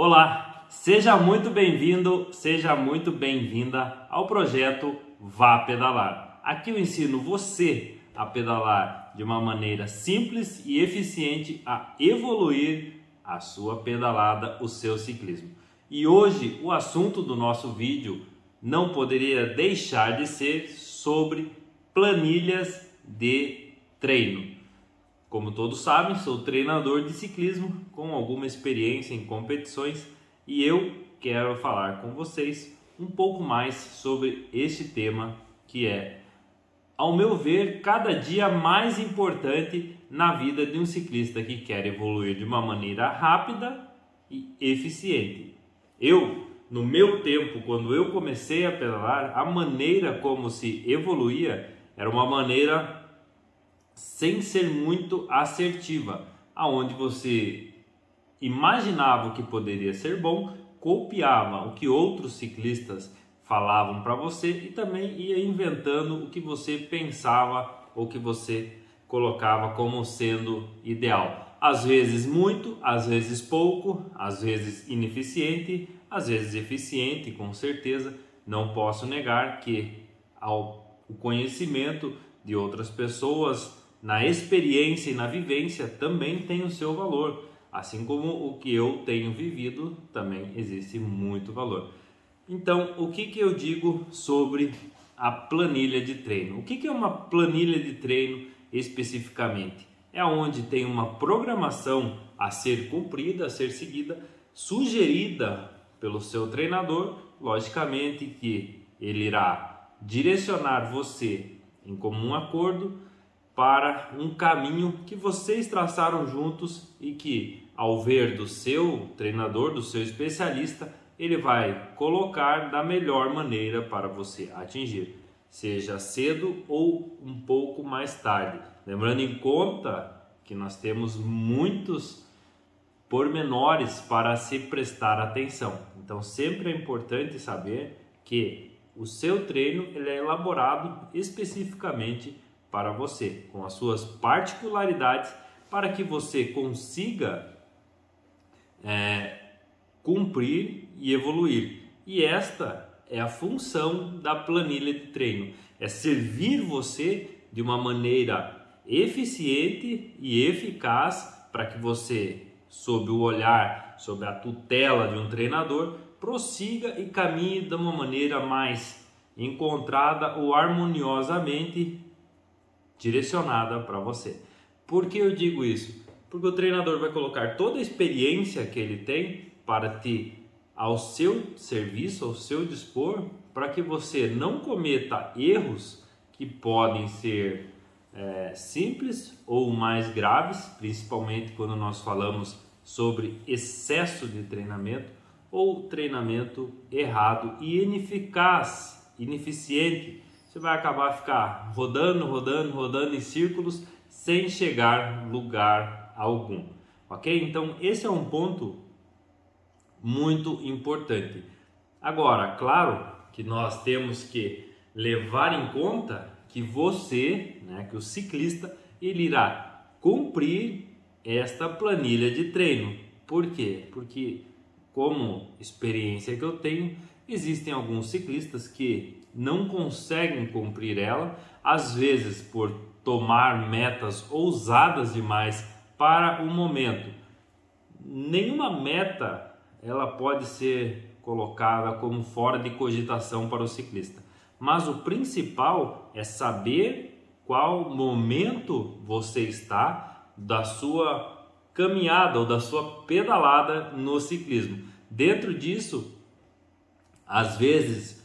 Olá, seja muito bem-vindo, seja muito bem-vinda ao projeto Vá Pedalar. Aqui eu ensino você a pedalar de uma maneira simples e eficiente a evoluir a sua pedalada, o seu ciclismo. E hoje o assunto do nosso vídeo não poderia deixar de ser sobre planilhas de treino. Como todos sabem, sou treinador de ciclismo com alguma experiência em competições e eu quero falar com vocês um pouco mais sobre este tema que é, ao meu ver, cada dia mais importante na vida de um ciclista que quer evoluir de uma maneira rápida e eficiente. No meu tempo, quando eu comecei a pedalar, a maneira como se evoluía era uma maneira sem ser muito assertiva, aonde você imaginava o que poderia ser bom, copiava o que outros ciclistas falavam para você e também ia inventando o que você pensava ou que você colocava como sendo ideal. Às vezes muito, às vezes pouco, às vezes ineficiente, às vezes eficiente, com certeza. Não posso negar que o conhecimento de outras pessoas na experiência e na vivência também tem o seu valor, assim como o que eu tenho vivido também existe muito valor. Então, o que eu digo sobre a planilha de treino? O que é uma planilha de treino especificamente? É onde tem uma programação a ser cumprida, a ser seguida, sugerida pelo seu treinador, logicamente que ele irá direcionar você em comum acordo para um caminho que vocês traçaram juntos e que, ao ver do seu treinador, do seu especialista, ele vai colocar da melhor maneira para você atingir, seja cedo ou um pouco mais tarde. Lembrando em conta que nós temos muitos pormenores para se prestar atenção. Então sempre é importante saber que o seu treino ele é elaborado especificamente para você, com as suas particularidades, para que você consiga cumprir e evoluir. E esta é a função da planilha de treino, é servir você de uma maneira eficiente e eficaz para que você, sob o olhar, sob a tutela de um treinador, prossiga e caminhe de uma maneira mais encontrada ou harmoniosamente direcionada para você. Por que eu digo isso? Porque o treinador vai colocar toda a experiência que ele tem para ti ao seu serviço, ao seu dispor, para que você não cometa erros que podem ser simples ou mais graves, principalmente quando nós falamos sobre excesso de treinamento ou treinamento errado e ineficaz, ineficiente. Você vai ficar rodando em círculos sem chegar a lugar algum, ok? Então esse é um ponto muito importante. Agora, claro que nós temos que levar em conta que você, que o ciclista, ele irá cumprir esta planilha de treino. Por quê? Porque, como experiência que eu tenho, existem alguns ciclistas que não conseguem cumprir ela, às vezes por tomar metas ousadas demais para o momento. Nenhuma meta ela pode ser colocada como fora de cogitação para o ciclista, mas o principal é saber qual momento você está da sua caminhada ou da sua pedalada no ciclismo. Dentro disso, às vezes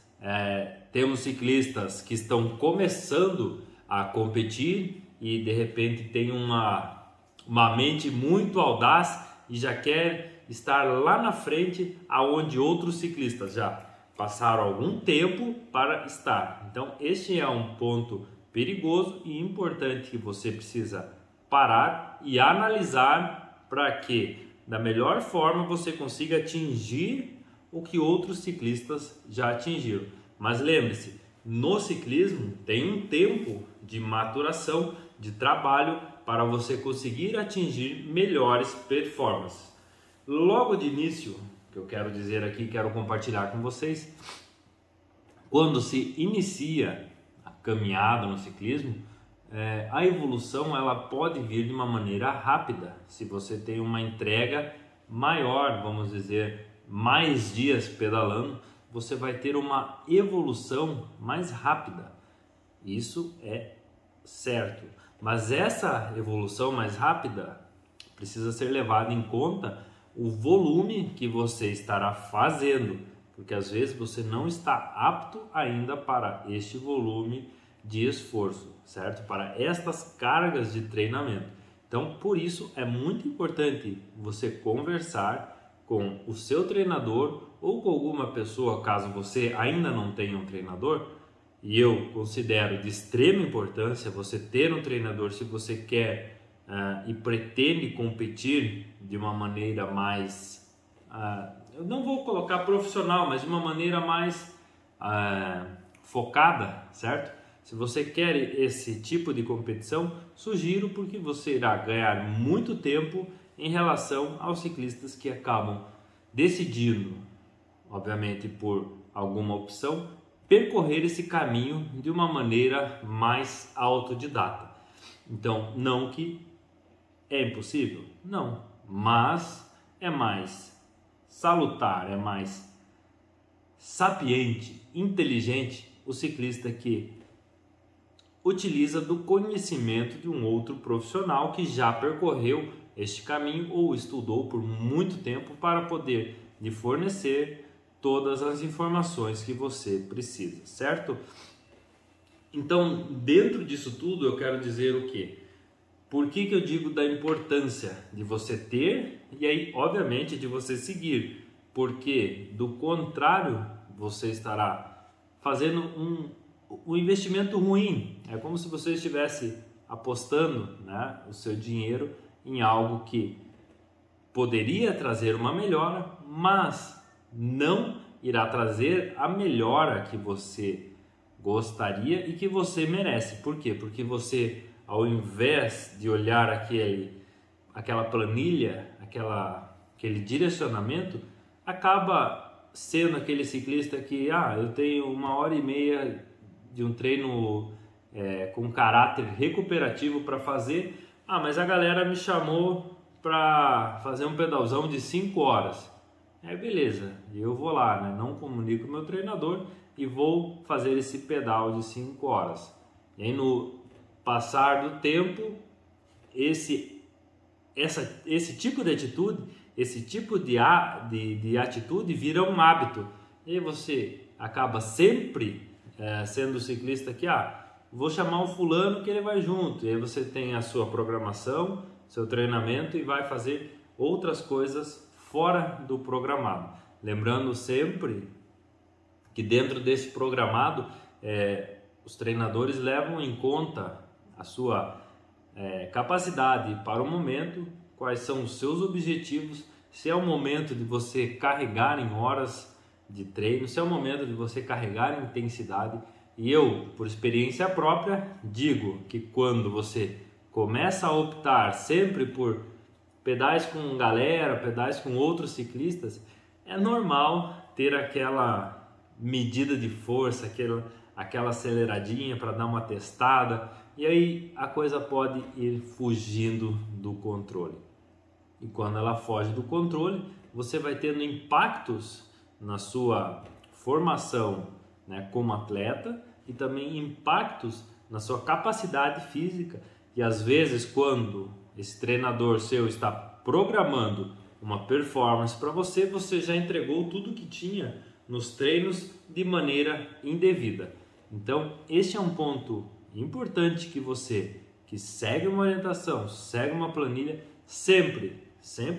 temos ciclistas que estão começando a competir e de repente tem uma mente muito audaz e já quer estar lá na frente aonde outros ciclistas já passaram algum tempo para estar. Então este é um ponto perigoso e importante que você precisa parar e analisar para que da melhor forma você consiga atingir o que outros ciclistas já atingiram. Mas lembre-se, no ciclismo tem um tempo de maturação, de trabalho para você conseguir atingir melhores performances. Logo de início que eu quero dizer aqui, quero compartilhar com vocês. Quando se inicia a caminhada no ciclismo, a evolução ela pode vir de uma maneira rápida. Se você tem uma entrega maior, vamos dizer, mais dias pedalando, você vai ter uma evolução mais rápida. Isso é certo. Mas essa evolução mais rápida precisa ser levada em conta o volume que você estará fazendo, porque às vezes você não está apto ainda para este volume de esforço, certo? Para estas cargas de treinamento. Então, por isso é muito importante você conversar com o seu treinador ou com alguma pessoa, caso você ainda não tenha um treinador. E eu considero de extrema importância você ter um treinador se você quer e pretende competir de uma maneira mais, eu não vou colocar profissional, mas de uma maneira mais focada, certo? Se você quer esse tipo de competição, sugiro, porque você irá ganhar muito tempo em relação aos ciclistas que acabam decidindo, obviamente por alguma opção, percorrer esse caminho de uma maneira mais autodidata. Então, não que é impossível, não, mas é mais salutar, é mais sapiente, inteligente o ciclista que utiliza do conhecimento de um outro profissional que já percorreu este caminho ou estudou por muito tempo para poder lhe fornecer todas as informações que você precisa, certo? Então, dentro disso tudo, eu quero dizer o quê? Por que eu digo da importância de você ter e aí, obviamente, de você seguir? Porque, do contrário, você estará fazendo um investimento ruim. É como se você estivesse apostando, né, o seu dinheiro em algo que poderia trazer uma melhora, mas não irá trazer a melhora que você gostaria e que você merece. Por quê? Porque você, ao invés de olhar aquela planilha, aquele direcionamento, acaba sendo aquele ciclista que eu tenho 1h30 de um treino com caráter recuperativo para fazer, mas a galera me chamou para fazer um pedalzão de 5 horas. Beleza, eu vou lá, né? Não comunico com o meu treinador e vou fazer esse pedal de 5 horas. E aí, no passar do tempo, esse tipo de atitude, esse tipo de atitude vira um hábito. E aí você acaba sempre sendo o ciclista que, vou chamar o fulano que ele vai junto. E aí você tem a sua programação, seu treinamento e vai fazer outras coisas fora do programado. Lembrando sempre que dentro desse programado, os treinadores levam em conta a sua capacidade para o momento, quais são os seus objetivos, se é o momento de você carregar em horas de treino, se é o momento de você carregar em intensidade. E eu, por experiência própria, digo que quando você começa a optar sempre por pedais com galera, pedais com outros ciclistas, é normal ter aquela medida de força, aquela aceleradinha para dar uma testada, e aí a coisa pode ir fugindo do controle. E quando ela foge do controle, você vai tendo impactos na sua formação, né, como atleta, e também impactos na sua capacidade física. E às vezes, quando esse treinador seu está programando uma performance para você, você já entregou tudo que tinha nos treinos de maneira indevida. Então, este é um ponto importante que você, que segue uma orientação, segue uma planilha, sempre,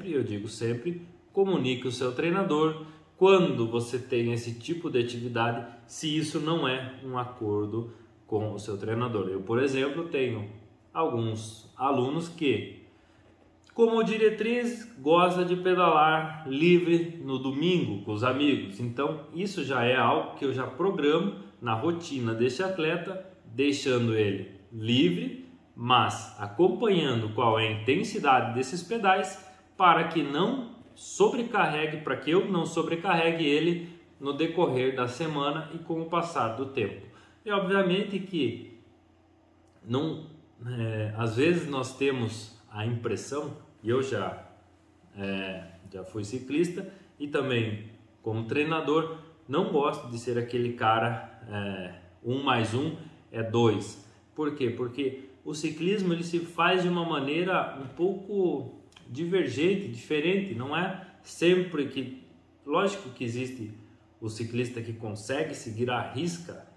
eu digo sempre, comunique o seu treinador quando você tem esse tipo de atividade, se isso não é um acordo com o seu treinador. Eu, por exemplo, tenho alguns alunos que, como diretriz, gosta de pedalar livre no domingo com os amigos. Então, isso já é algo que eu já programo na rotina deste atleta, deixando ele livre, mas acompanhando qual é a intensidade desses pedais, para que não sobrecarregue, para que eu não sobrecarregue ele no decorrer da semana e com o passar do tempo. E obviamente que não, às vezes nós temos a impressão, e eu já fui ciclista e também como treinador, não gosto de ser aquele cara 1 mais 1 é 2. Por quê? Porque o ciclismo ele se faz de uma maneira um pouco divergente, diferente. Não é sempre que... Lógico que existe o ciclista que consegue seguir à risca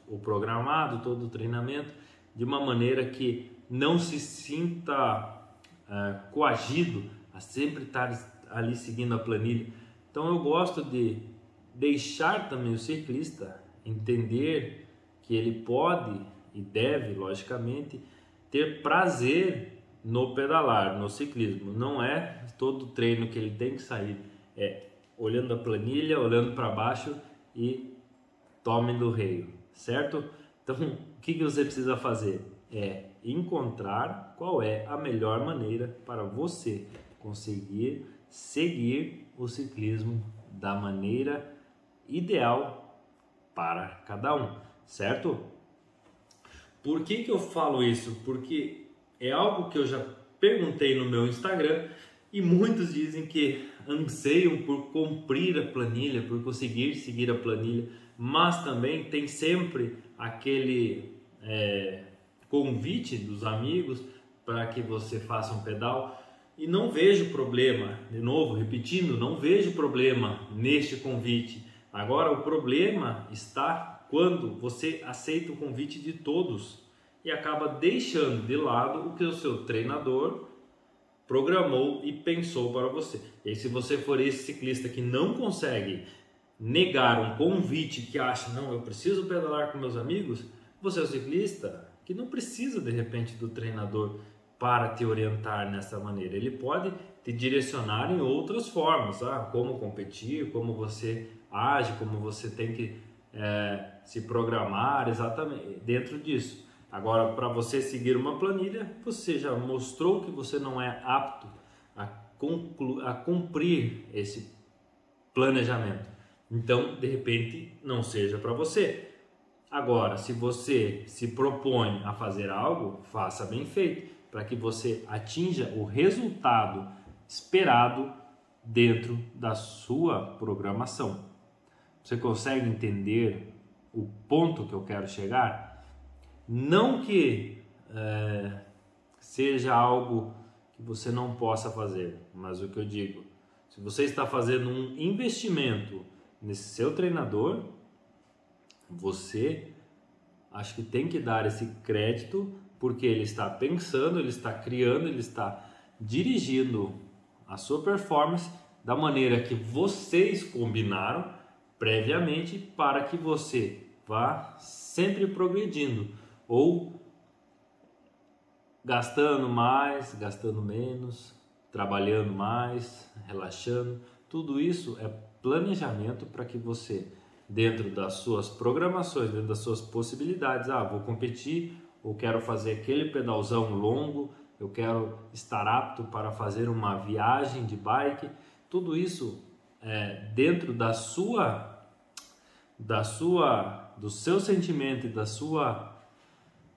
o programado, todo o treinamento, de uma maneira que não se sinta coagido a sempre estar ali seguindo a planilha. Então eu gosto de deixar também o ciclista entender que ele pode e deve, logicamente, ter prazer no pedalar, no ciclismo. Não é todo treino que ele tem que sair olhando a planilha, olhando para baixo e tome do reio, certo? Então, o que você precisa fazer? É encontrar qual é a melhor maneira para você conseguir seguir o ciclismo da maneira ideal para cada um, certo? Por que eu falo isso? Porque é algo que eu já perguntei no meu Instagram e muitos dizem que anseiam por cumprir a planilha, por conseguir seguir a planilha, mas também tem sempre aquele convite dos amigos para que você faça um pedal. E não vejo problema, de novo, repetindo, não vejo problema neste convite. Agora o problema está quando você aceita o convite de todos e acaba deixando de lado o que o seu treinador programou e pensou para você. E aí, se você for esse ciclista que não consegue negar um convite, que acha, não, eu preciso pedalar com meus amigos, você é o ciclista que não precisa de repente do treinador para te orientar nessa maneira. Ele pode te direcionar em outras formas, como competir, como você age, como você tem que se programar exatamente dentro disso. Agora, para você seguir uma planilha, você já mostrou que você não é apto a cumprir esse planejamento. Então, de repente, não seja para você. Agora, se você se propõe a fazer algo, faça bem feito, para que você atinja o resultado esperado dentro da sua programação. Você consegue entender o ponto que eu quero chegar? Não que seja algo que você não possa fazer, mas o que eu digo, se você está fazendo um investimento nesse seu treinador, você acho que tem que dar esse crédito, porque ele está pensando, ele está criando, ele está dirigindo a sua performance da maneira que vocês combinaram previamente para que você vá sempre progredindo, ou gastando mais, gastando menos, trabalhando mais, relaxando. Tudo isso é planejamento para que você, dentro das suas programações, dentro das suas possibilidades, vou competir, ou quero fazer aquele pedalzão longo, eu quero estar apto para fazer uma viagem de bike, tudo isso dentro do seu sentimento e da sua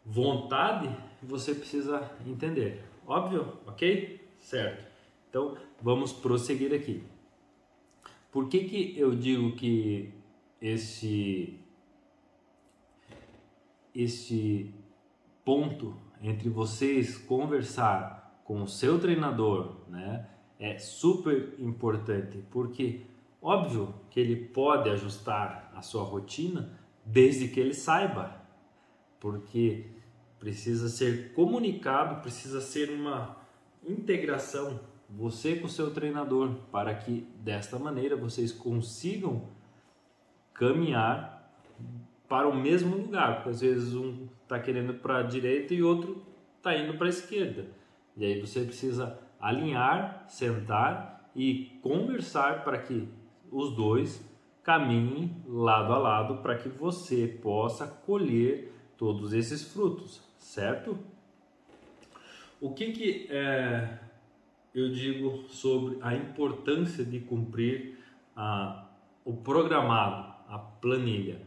vontade, você precisa entender. Óbvio? Ok? Certo. Então, vamos prosseguir aqui. Por que eu digo que esse ponto entre vocês conversar com o seu treinador, né, é super importante? Porque óbvio que ele pode ajustar a sua rotina desde que ele saiba, porque precisa ser comunicado, precisa ser uma integração, você com o seu treinador, para que desta maneira vocês consigam caminhar para o mesmo lugar, porque às vezes um está querendo para a direita e outro está indo para a esquerda, e aí você precisa alinhar, sentar e conversar para que os dois caminhem lado a lado, para que você possa colher todos esses frutos, certo? O que eu digo sobre a importância de cumprir o programado, a planilha,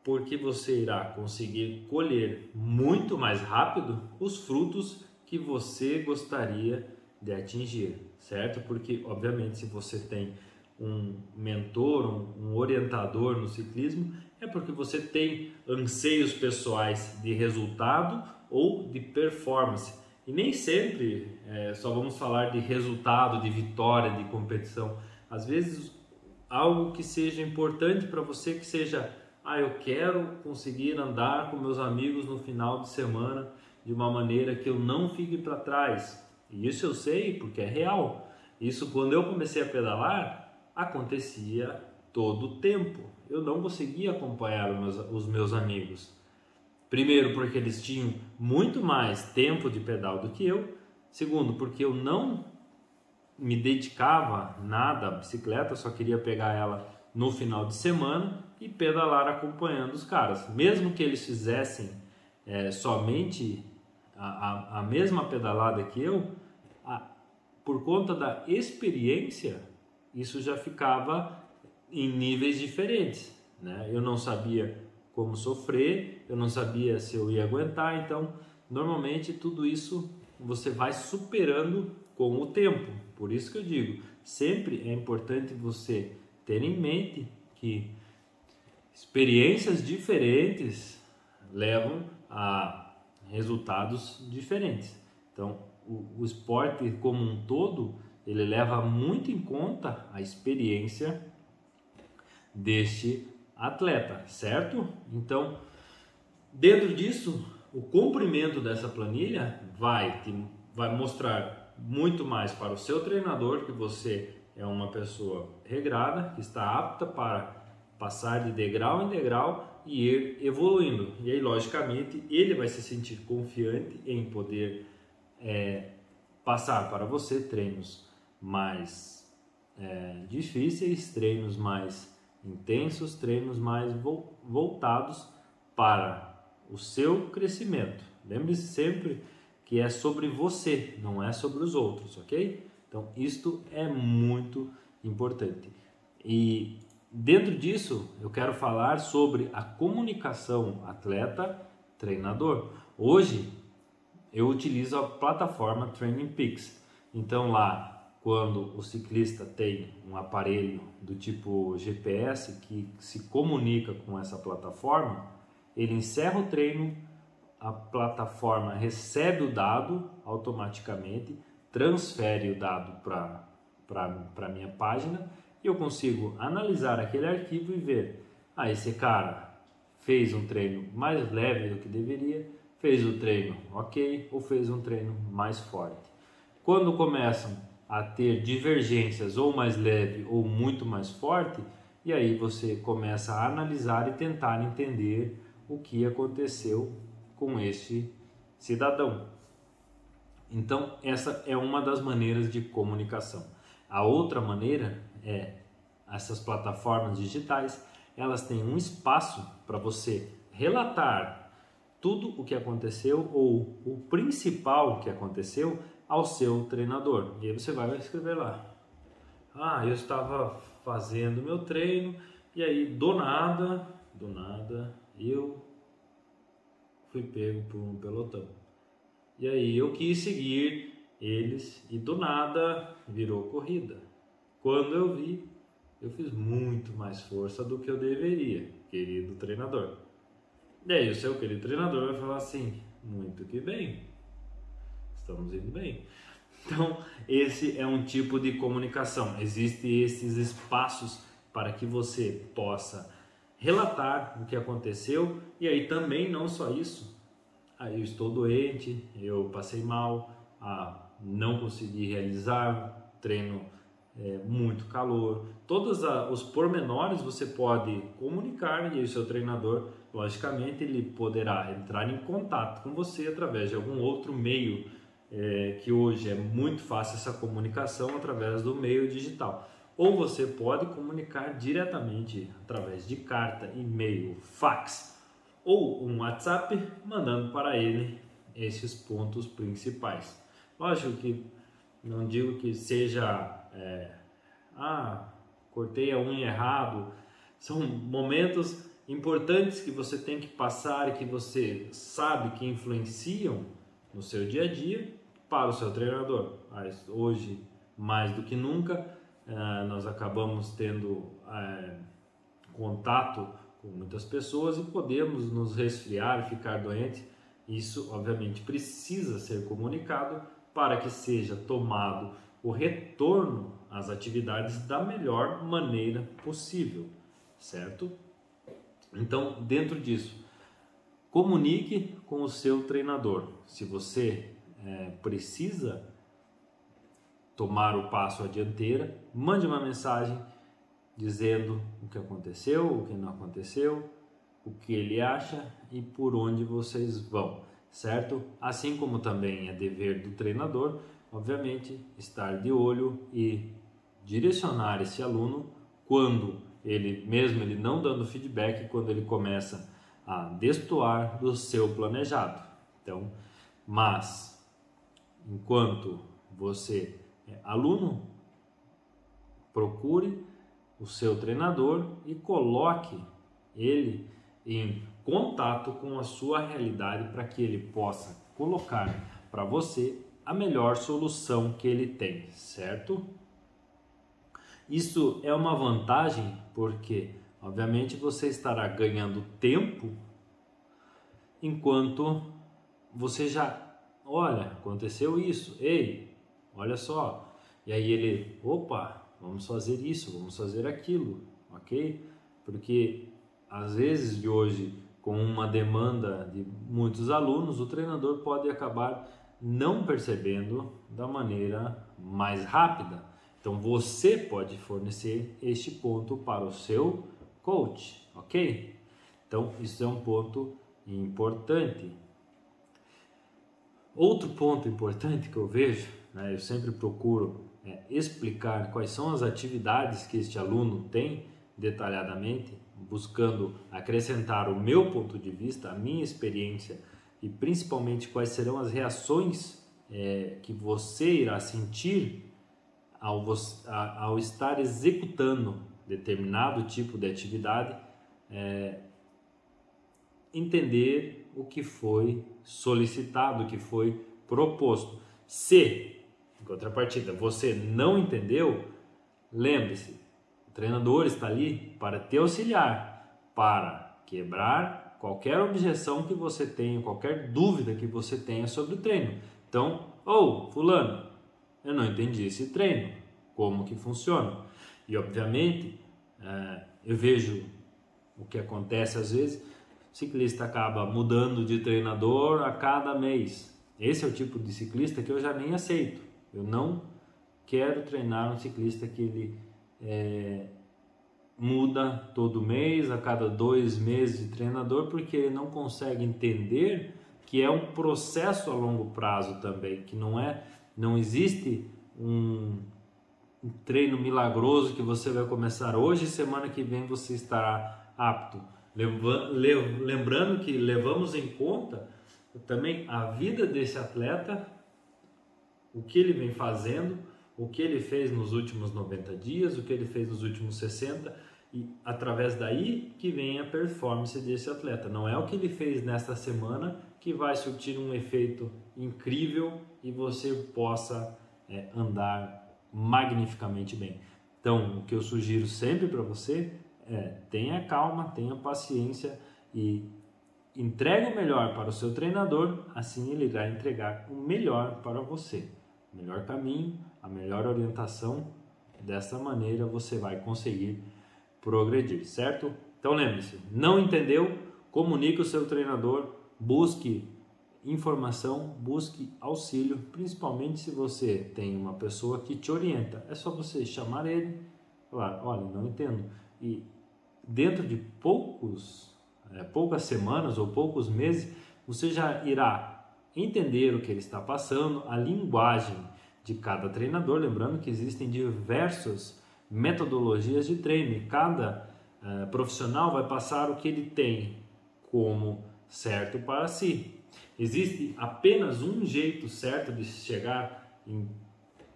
porque você irá conseguir colher muito mais rápido os frutos que você gostaria de atingir, certo? Porque, obviamente, se você tem um mentor, um orientador no ciclismo, é porque você tem anseios pessoais de resultado ou de performance. E nem sempre só vamos falar de resultado, de vitória, de competição. Às vezes, algo que seja importante para você, que seja, eu quero conseguir andar com meus amigos no final de semana de uma maneira que eu não fique para trás. E isso eu sei porque é real. Isso, quando eu comecei a pedalar, acontecia todo o tempo. Eu não conseguia acompanhar os meus amigos. Primeiro, porque eles tinham muito mais tempo de pedal do que eu. Segundo, porque eu não me dedicava nada à bicicleta, eu só queria pegar ela no final de semana e pedalar acompanhando os caras. Mesmo que eles fizessem somente a mesma pedalada que eu, por conta da experiência, isso já ficava em níveis diferentes, né? Eu não sabia como sofrer, eu não sabia se eu ia aguentar, então normalmente tudo isso você vai superando com o tempo. Por isso que eu digo, sempre é importante você ter em mente que experiências diferentes levam a resultados diferentes. Então, o esporte como um todo, ele leva muito em conta a experiência deste atleta, certo? Então, dentro disso, o cumprimento dessa planilha vai mostrar muito mais para o seu treinador que você é uma pessoa regrada, que está apta para passar de degrau em degrau e ir evoluindo. E aí, logicamente, ele vai se sentir confiante em poder passar para você treinos mais difíceis, treinos mais intensos, treinos mais voltados para o seu crescimento. Lembre-se sempre que é sobre você, não é sobre os outros, ok? Então, isto é muito importante. E dentro disso, eu quero falar sobre a comunicação atleta-treinador. Hoje, eu utilizo a plataforma Training Peaks. Então, lá, quando o ciclista tem um aparelho do tipo GPS que se comunica com essa plataforma, ele encerra o treino, a plataforma recebe o dado automaticamente, transfere o dado para a minha página e eu consigo analisar aquele arquivo e ver, esse cara fez um treino mais leve do que deveria, fez o treino ok ou fez um treino mais forte. Quando começam a ter divergências ou mais leve ou muito mais forte, e aí você começa a analisar e tentar entender o que aconteceu com este cidadão. Então, essa é uma das maneiras de comunicação. A outra maneira é essas plataformas digitais, elas têm um espaço para você relatar tudo o que aconteceu ou o principal que aconteceu ao seu treinador. E aí você vai escrever lá: eu estava fazendo meu treino e aí do nada eu fui pego por um pelotão. E aí eu quis seguir eles e do nada virou corrida. Quando eu vi, eu fiz muito mais força do que eu deveria, querido treinador. E aí o seu querido treinador vai falar assim: muito que bem, estamos indo bem. Então, esse é um tipo de comunicação. Existem esses espaços para que você possa relatar o que aconteceu. E aí também não só isso. Eu estou doente, eu passei mal, não consegui realizar treino, muito calor. Todos os pormenores você pode comunicar e o seu treinador, logicamente, ele poderá entrar em contato com você através de algum outro meio, que hoje é muito fácil essa comunicação através do meio digital. Ou você pode comunicar diretamente através de carta, e-mail, fax ou um WhatsApp, mandando para ele esses pontos principais. Lógico que não digo que seja, cortei a unha errado. São momentos importantes que você tem que passar e que você sabe que influenciam no seu dia a dia para o seu treinador. Mas hoje, mais do que nunca, nós acabamos tendo contato com muitas pessoas e podemos nos resfriar, ficar doentes. Isso, obviamente, precisa ser comunicado para que seja tomado o retorno às atividades da melhor maneira possível, certo? Então, dentro disso, comunique com o seu treinador. Se você precisa tomar o passo à dianteira, mande uma mensagem dizendo o que aconteceu, o que não aconteceu, o que ele acha e por onde vocês vão, certo? Assim como também é dever do treinador, obviamente, estar de olho e direcionar esse aluno quando mesmo ele não dando feedback, quando ele começa a destoar do seu planejado. Então, mas enquanto você é aluno, procure o seu treinador e coloque ele em contato com a sua realidade para que ele possa colocar para você a melhor solução que ele tem, certo? Isso é uma vantagem porque, obviamente, você estará ganhando tempo enquanto você já, olha, aconteceu isso, ei, olha só. E aí ele, opa, vamos fazer isso, vamos fazer aquilo, ok? Porque às vezes de hoje, com uma demanda de muitos alunos, o treinador pode acabar não percebendo da maneira mais rápida. Então você pode fornecer este ponto para o seu coach, ok? Então isso é um ponto importante. Outro ponto importante que eu vejo, eu sempre procuro explicar quais são as atividades que este aluno tem detalhadamente, buscando acrescentar o meu ponto de vista, a minha experiência e principalmente quais serão as reações que você irá sentir ao estar executando determinado tipo de atividade, entender o que foi solicitado, o que foi proposto. Se, em contrapartida, você não entendeu, lembre-se, o treinador está ali para te auxiliar, para quebrar qualquer objeção que você tenha, qualquer dúvida que você tenha sobre o treino. Então, fulano, eu não entendi esse treino, como que funciona? E obviamente, eu vejo o que acontece às vezes, o ciclista acaba mudando de treinador a cada mês. Esse é o tipo de ciclista que eu já nem aceito. Eu não quero treinar um ciclista que ele muda todo mês, a cada 2 meses de treinador, porque ele não consegue entender que é um processo a longo prazo também, que não existe um treino milagroso que você vai começar hoje e semana que vem você estará apto. Lembrando que levamos em conta também a vida desse atleta, o que ele vem fazendo, o que ele fez nos últimos 90 dias, o que ele fez nos últimos 60, e através daí que vem a performance desse atleta. Não é o que ele fez nesta semana que vai surtir um efeito incrível e você possa andar magnificamente bem. Então, o que eu sugiro sempre para você tenha calma, tenha paciência e entregue o melhor para o seu treinador, assim ele irá entregar o melhor para você. O melhor caminho, a melhor orientação, dessa maneira você vai conseguir progredir, certo? Então lembre-se, não entendeu? Comunique o seu treinador, busque informação, busque auxílio, principalmente se você tem uma pessoa que te orienta. É só você chamar ele, falar, olha, não entendo. E dentro de poucas semanas ou poucos meses, você já irá entender o que ele está passando, a linguagem de cada treinador. Lembrando que existem diversas metodologias de treino e cada profissional vai passar o que ele tem como certo para si. Existe apenas um jeito certo de chegar em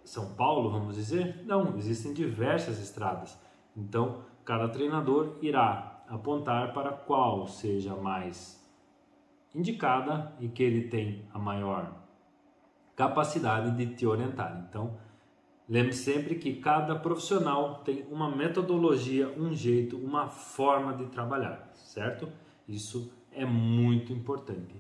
São Paulo, vamos dizer? Não, existem diversas estradas. Então, cada treinador irá apontar para qual seja mais indicada e que ele tem a maior capacidade de te orientar. Então, lembre sempre que cada profissional tem uma metodologia, um jeito, uma forma de trabalhar, certo? Isso é muito importante.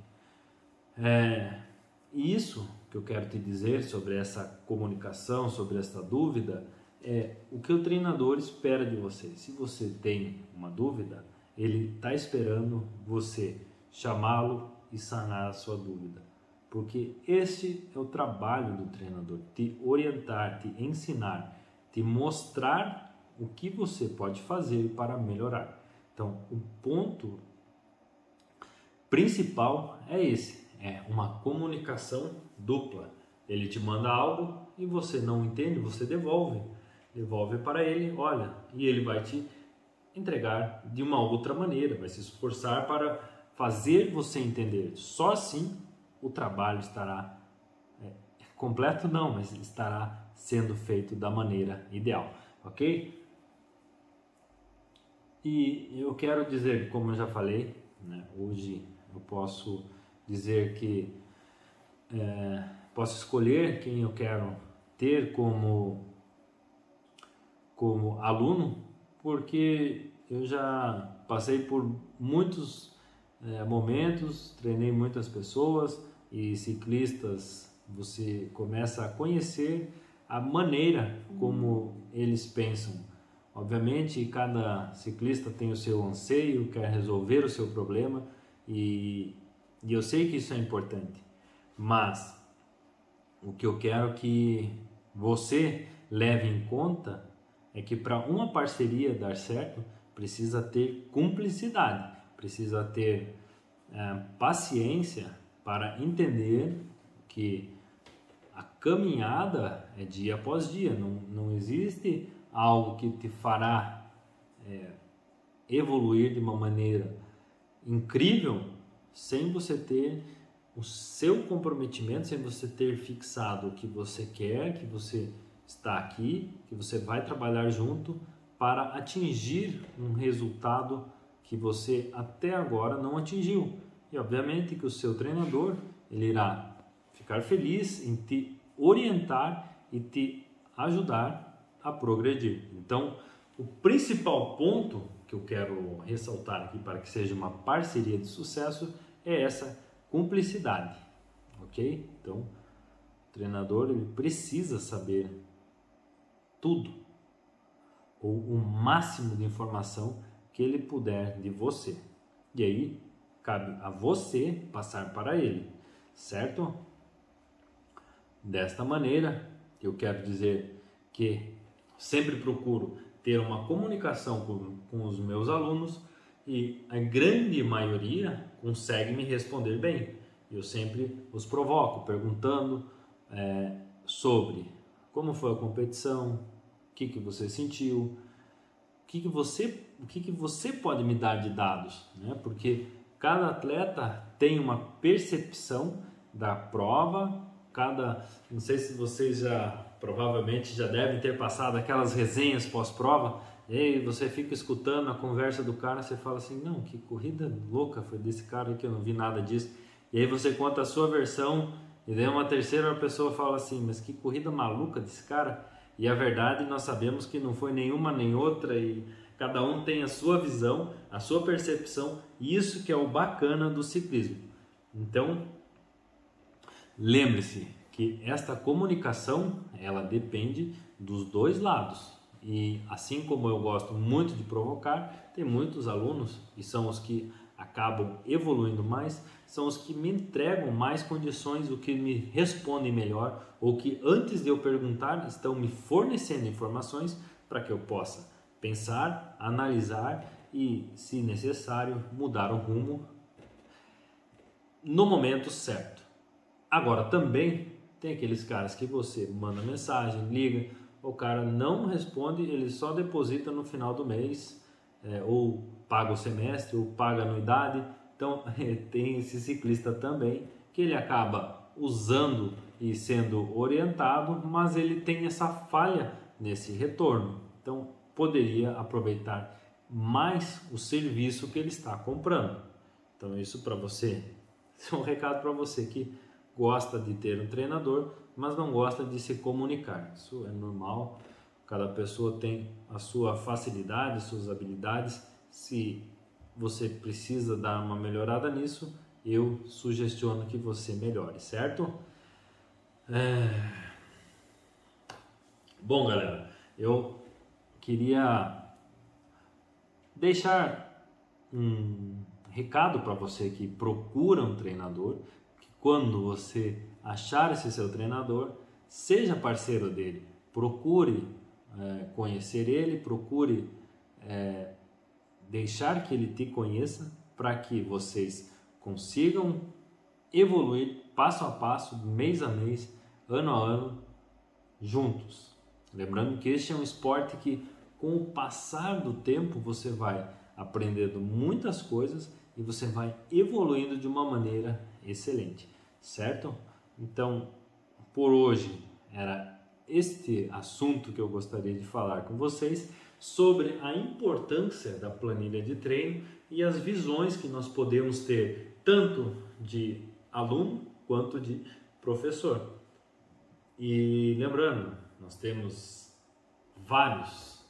E isso que eu quero te dizer sobre essa comunicação, sobre essa dúvida, é o que o treinador espera de você. Se você tem uma dúvida, ele está esperando você chamá-lo e sanar a sua dúvida. Porque este é o trabalho do treinador, te orientar, te ensinar, te mostrar o que você pode fazer para melhorar. Então, o ponto principal é esse, é uma comunicação dupla. Ele te manda algo e você não entende, você devolve para ele, olha, e ele vai te entregar de uma outra maneira, vai se esforçar para fazer você entender. Só assim o trabalho estará completo, não, mas estará sendo feito da maneira ideal, ok? E eu quero dizer, como eu já falei, né, hoje eu posso dizer que posso escolher quem eu quero ter como aluno, porque eu já passei por muitos momentos, treinei muitas pessoas e ciclistas, você começa a conhecer a maneira como eles pensam. Obviamente, cada ciclista tem o seu anseio, quer resolver o seu problema e eu sei que isso é importante, mas o que eu quero que você leve em conta é que para uma parceria dar certo, precisa ter cumplicidade, precisa ter paciência para entender que a caminhada é dia após dia, não existe algo que te fará evoluir de uma maneira incrível sem você ter o seu comprometimento, sem você ter fixado o que você quer, que você está aqui, que você vai trabalhar junto para atingir um resultado que você até agora não atingiu. E obviamente que o seu treinador, ele irá ficar feliz em te orientar e te ajudar a progredir. Então, o principal ponto que eu quero ressaltar aqui para que seja uma parceria de sucesso é essa cumplicidade, ok? Então, o treinador ele precisa saber tudo ou o máximo de informação que ele puder de você. E aí, cabe a você passar para ele, certo? Desta maneira, eu quero dizer que sempre procuro ter uma comunicação com os meus alunos e a grande maioria consegue me responder bem. Eu sempre os provoco perguntando sobre como foi a competição, o que você sentiu, o que você pode me dar de dados, né? Porque cada atleta tem uma percepção da prova, não sei se vocês provavelmente já devem ter passado aquelas resenhas pós-prova, e aí você fica escutando a conversa do cara, você fala assim, não, que corrida louca foi desse cara que eu não vi nada disso, e aí você conta a sua versão, e daí uma terceira pessoa fala assim, mas que corrida maluca desse cara, e a verdade nós sabemos que não foi nenhuma nem outra, e cada um tem a sua visão, a sua percepção, e isso que é o bacana do ciclismo. Então, lembre-se que esta comunicação, ela depende dos dois lados. E assim como eu gosto muito de provocar, tem muitos alunos, e são os que acabam evoluindo mais, são os que me entregam mais condições, o que me respondem melhor, ou que antes de eu perguntar estão me fornecendo informações para que eu possa pensar, analisar e, se necessário, mudar o rumo no momento certo. Agora também tem aqueles caras que você manda mensagem, liga, o cara não responde, ele só deposita no final do mês, ou paga o semestre, ou paga a anuidade. Então tem esse ciclista também, que ele acaba usando e sendo orientado, mas ele tem essa falha nesse retorno. Então, poderia aproveitar mais o serviço que ele está comprando. Então, isso para você, é um recado para você que gosta de ter um treinador, mas não gosta de se comunicar. Isso é normal, cada pessoa tem a sua facilidade, suas habilidades. Se você precisa dar uma melhorada nisso, eu sugestiono que você melhore, certo? Bom, galera, eu queria deixar um recado para você que procura um treinador, que quando você achar esse seu treinador, seja parceiro dele, procure conhecer ele, procure deixar que ele te conheça, para que vocês consigam evoluir passo a passo, mês a mês, ano a ano, juntos. Lembrando que este é um esporte que, com o passar do tempo, você vai aprendendo muitas coisas e você vai evoluindo de uma maneira excelente, certo? Então, por hoje, era este assunto que eu gostaria de falar com vocês, sobre a importância da planilha de treino e as visões que nós podemos ter, tanto de aluno quanto de professor. E lembrando, nós temos vários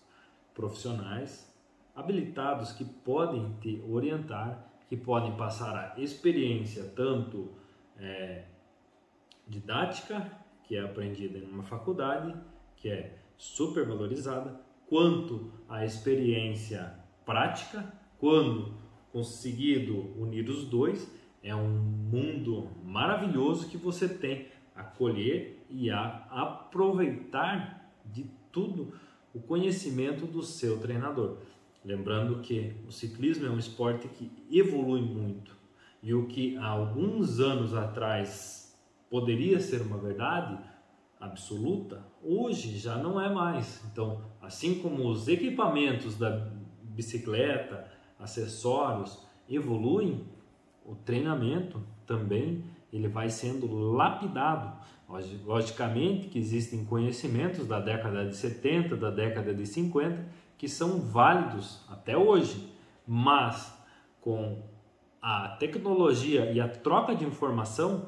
profissionais habilitados que podem te orientar, que podem passar a experiência tanto didática, que é aprendida em uma faculdade, que é super valorizada, quanto a experiência prática. Quando conseguido unir os dois, é um mundo maravilhoso que você tem a colher e a aproveitar de tudo o conhecimento do seu treinador. Lembrando que o ciclismo é um esporte que evolui muito, e o que há alguns anos atrás poderia ser uma verdade absoluta, hoje já não é mais. Então, assim como os equipamentos da bicicleta, acessórios evoluem, o treinamento também ele vai sendo lapidado. Logicamente que existem conhecimentos da década de 70, da década de 50, que são válidos até hoje, mas com a tecnologia e a troca de informação,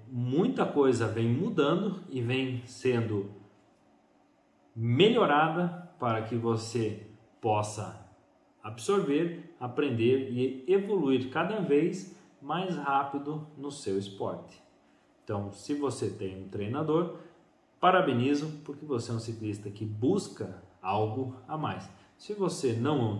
muita coisa vem mudando e vem sendo melhorada para que você possa absorver, aprender e evoluir cada vez mais rápido no seu esporte. Então, se você tem um treinador, parabenizo, porque você é um ciclista que busca algo a mais. Se você não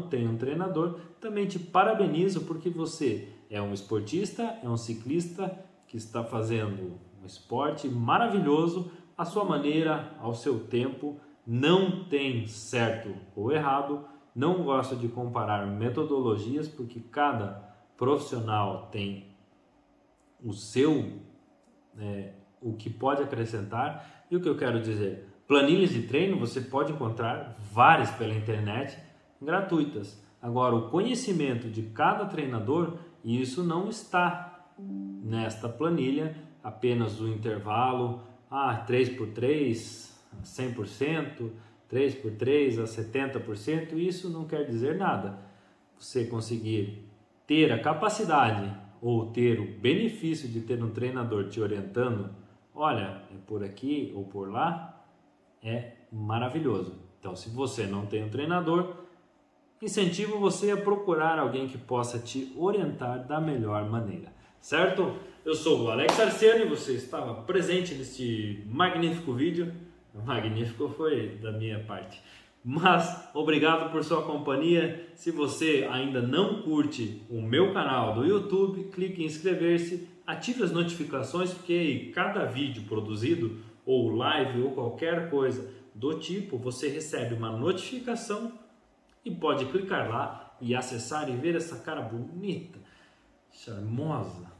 tem um treinador, também te parabenizo, porque você é um esportista, é um ciclista que está fazendo um esporte maravilhoso, à sua maneira, ao seu tempo. Não tem certo ou errado, não gosto de comparar metodologias, porque cada profissional tem o seu, o que pode acrescentar. E o que eu quero dizer, planilhas de treino você pode encontrar várias pela internet, gratuitas. Agora, o conhecimento de cada treinador, isso não está nesta planilha, apenas o intervalo, 3x3, 100%, 3x3 a 70%, isso não quer dizer nada. Você conseguir ter a capacidade ou ter o benefício de ter um treinador te orientando, olha, é por aqui ou por lá, é maravilhoso. Então, se você não tem um treinador, incentivo você a procurar alguém que possa te orientar da melhor maneira, certo? Eu sou o Alex Arceno e você estava presente neste magnífico vídeo. Magnífico foi da minha parte, mas obrigado por sua companhia. Se você ainda não curte o meu canal do YouTube, clique em inscrever-se, ative as notificações, porque cada vídeo produzido ou live ou qualquer coisa do tipo, você recebe uma notificação e pode clicar lá e acessar e ver essa cara bonita, charmosa.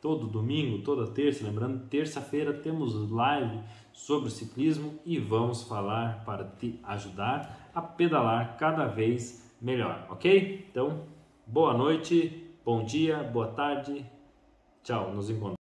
Todo domingo, toda terça, lembrando, terça-feira temos live sobre ciclismo e vamos falar para te ajudar a pedalar cada vez melhor, ok? Então, boa noite, bom dia, boa tarde, tchau, nos encontramos.